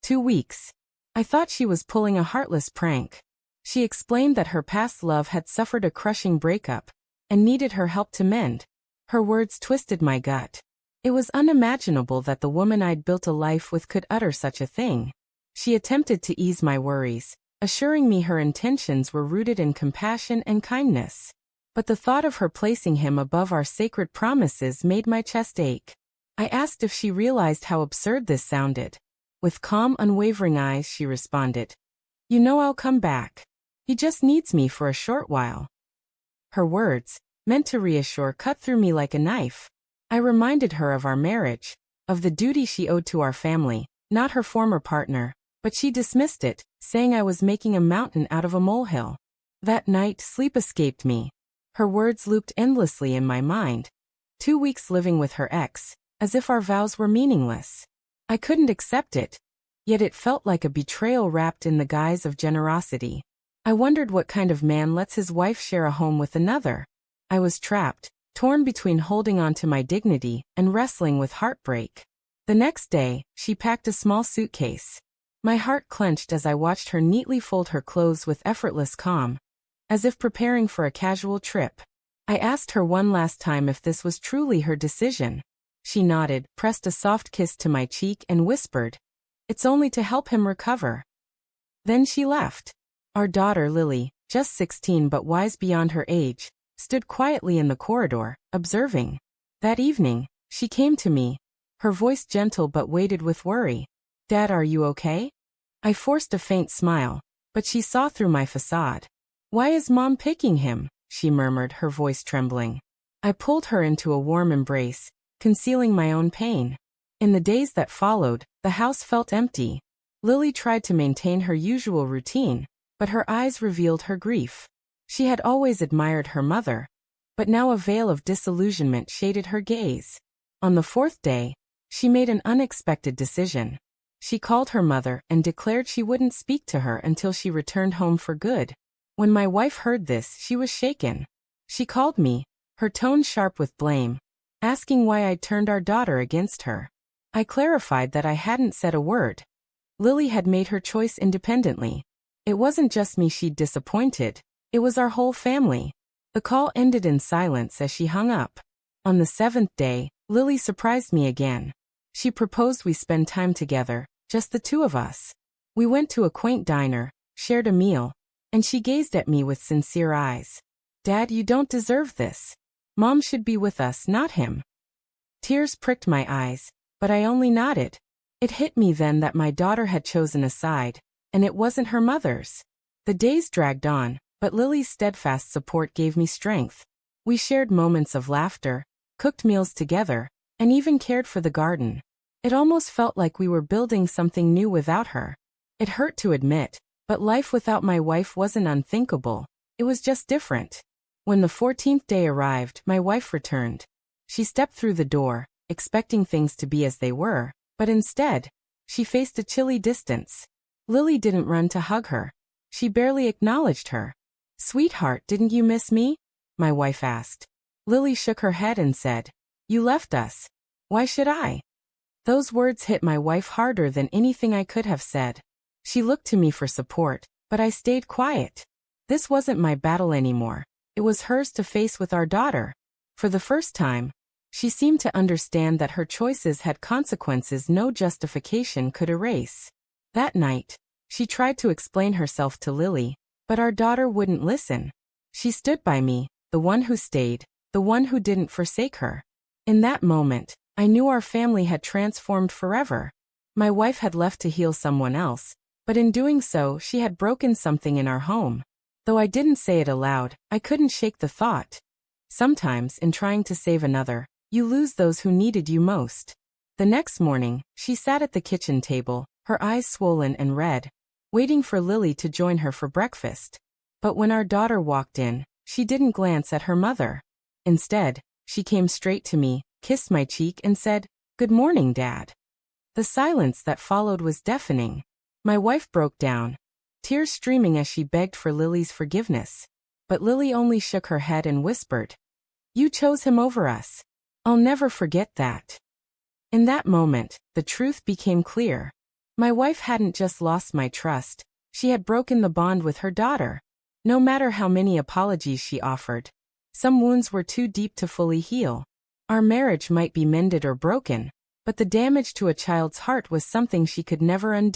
2 weeks. I thought she was pulling a heartless prank. She explained that her past love had suffered a crushing breakup and needed her help to mend. Her words twisted my gut. It was unimaginable that the woman I'd built a life with could utter such a thing. She attempted to ease my worries, assuring me her intentions were rooted in compassion and kindness. But the thought of her placing him above our sacred promises made my chest ache. I asked if she realized how absurd this sounded. With calm, unwavering eyes, she responded, "You know I'll come back. He just needs me for a short while." Her words, meant to reassure, cut through me like a knife. I reminded her of our marriage, of the duty she owed to our family, not her former partner, but she dismissed it, saying I was making a mountain out of a molehill. That night, sleep escaped me. Her words looped endlessly in my mind. 2 weeks living with her ex, as if our vows were meaningless. I couldn't accept it, yet it felt like a betrayal wrapped in the guise of generosity. I wondered what kind of man lets his wife share a home with another. I was trapped, torn between holding on to my dignity and wrestling with heartbreak. The next day, she packed a small suitcase. My heart clenched as I watched her neatly fold her clothes with effortless calm, as if preparing for a casual trip. I asked her one last time if this was truly her decision. She nodded, pressed a soft kiss to my cheek, and whispered, "It's only to help him recover." Then she left. Our daughter Lily, just 16 but wise beyond her age, stood quietly in the corridor, observing. That evening, she came to me, her voice gentle but weighted with worry. "Dad, are you okay?" I forced a faint smile, but she saw through my facade. "Why is Mom picking him?" she murmured, her voice trembling. I pulled her into a warm embrace, concealing my own pain. In the days that followed, the house felt empty. Lily tried to maintain her usual routine, but her eyes revealed her grief. She had always admired her mother, but now a veil of disillusionment shaded her gaze. On the fourth day, she made an unexpected decision. She called her mother and declared she wouldn't speak to her until she returned home for good. When my wife heard this, she was shaken. She called me, her tone sharp with blame, asking why I'd turned our daughter against her. I clarified that I hadn't said a word. Lily had made her choice independently. It wasn't just me she'd disappointed, it was our whole family. The call ended in silence as she hung up. On the seventh day, Lily surprised me again. She proposed we spend time together, just the two of us. We went to a quaint diner, shared a meal, and she gazed at me with sincere eyes. "Dad, you don't deserve this. Mom should be with us, not him." Tears pricked my eyes, but I only nodded. It hit me then that my daughter had chosen a side, and it wasn't her mother's. The days dragged on, but Lily's steadfast support gave me strength. We shared moments of laughter, cooked meals together, and even cared for the garden. It almost felt like we were building something new without her. It hurt to admit, but life without my wife wasn't unthinkable. It was just different. When the 14th day arrived, my wife returned. She stepped through the door, expecting things to be as they were, but instead, she faced a chilly distance. Lily didn't run to hug her. She barely acknowledged her. "Sweetheart, didn't you miss me?" my wife asked. Lily shook her head and said, "You left us. Why should I?" Those words hit my wife harder than anything I could have said. She looked to me for support, but I stayed quiet. This wasn't my battle anymore. It was hers to face with our daughter. For the first time, she seemed to understand that her choices had consequences no justification could erase. That night, she tried to explain herself to Lily, but our daughter wouldn't listen. She stood by me, the one who stayed, the one who didn't forsake her. In that moment, I knew our family had transformed forever. My wife had left to heal someone else, but in doing so, she had broken something in our home. Though I didn't say it aloud, I couldn't shake the thought. Sometimes, in trying to save another, you lose those who needed you most. The next morning, she sat at the kitchen table, her eyes swollen and red, waiting for Lily to join her for breakfast. But when our daughter walked in, she didn't glance at her mother. Instead, she came straight to me, kissed my cheek, and said, "Good morning, Dad." The silence that followed was deafening. My wife broke down, tears streaming as she begged for Lily's forgiveness. But Lily only shook her head and whispered, "You chose him over us. I'll never forget that." In that moment, the truth became clear. My wife hadn't just lost my trust, she had broken the bond with her daughter. No matter how many apologies she offered, some wounds were too deep to fully heal. Our marriage might be mended or broken, but the damage to a child's heart was something she could never undo.